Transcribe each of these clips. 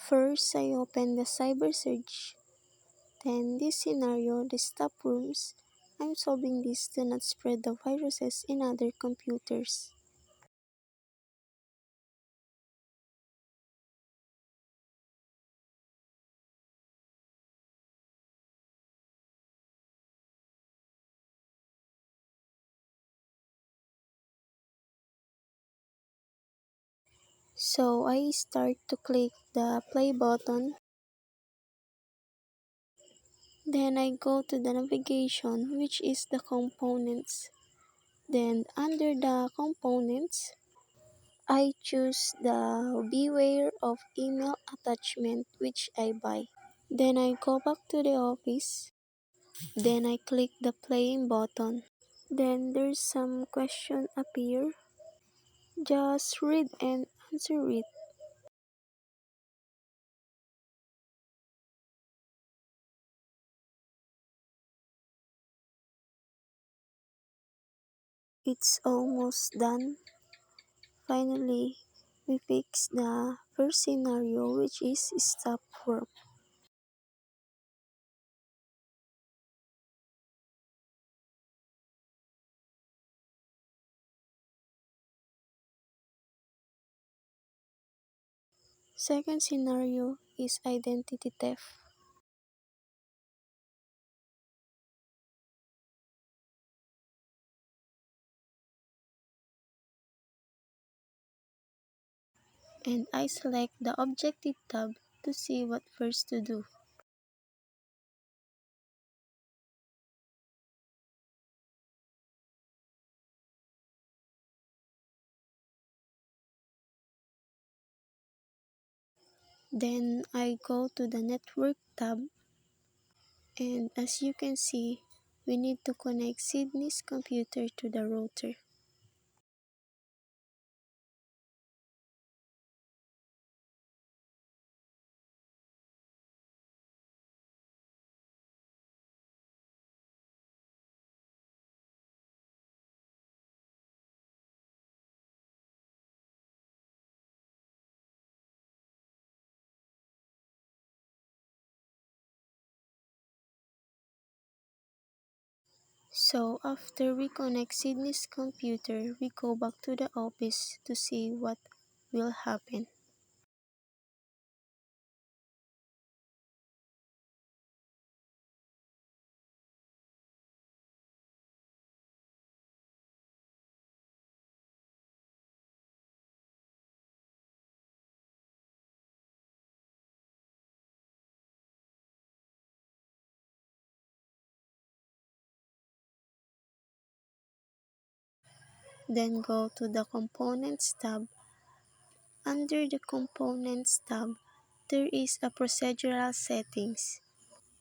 First, I open the cyber search. Then this scenario, the stop rooms. I'm solving this to not spread the viruses in other computers. So I start to click the play button. Then I go to the navigation, which is the components. Then under the components, I choose the beware of email attachment which I buy. Then I go back to the office. Then I click the playing button. Then there's some question appear. Just read and answer it. It's almost done. Finally, we fix the first scenario which is stop work. Second scenario is identity theft. And I select the objective tab to see what first to do. Then I go to the network tab, and as you can see, we need to connect Sydney's computer to the router. So after we connect Sydney's computer, we go back to the office to see what will happen. Then go to the Components tab. Under the Components tab, there is a Procedural Settings.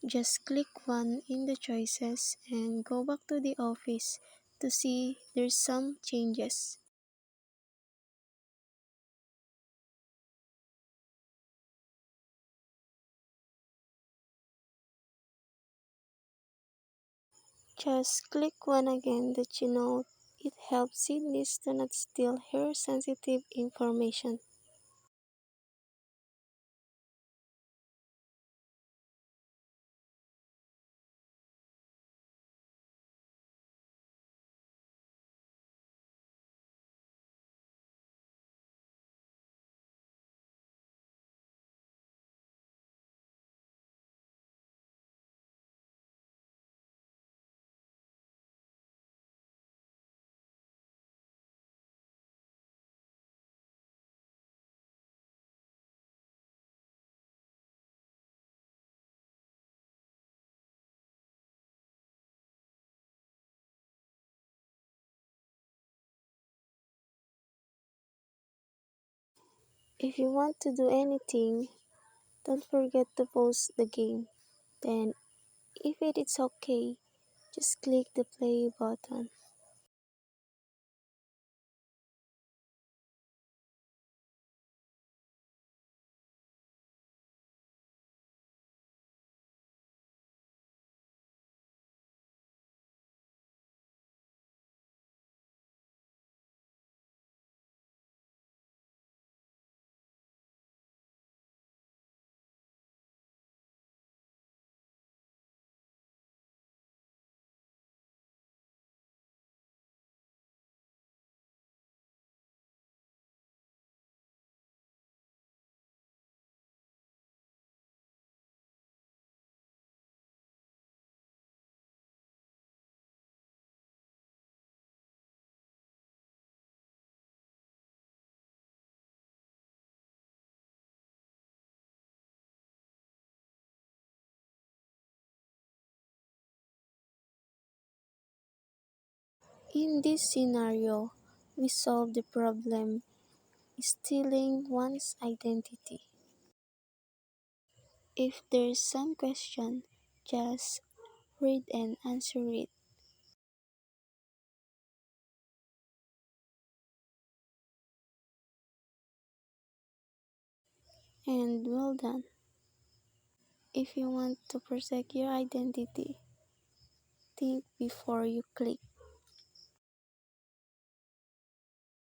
Just click one in the choices and go back to the office to see there's some changes. Just click one again that you know it helps Sydney's to not steal her sensitive information. If you want to do anything, don't forget to pause the game. Then, if it is okay, just click the play button. In this scenario, we solve the problem stealing one's identity. If there's some question, just read and answer it. And well done. If you want to protect your identity, think before you click.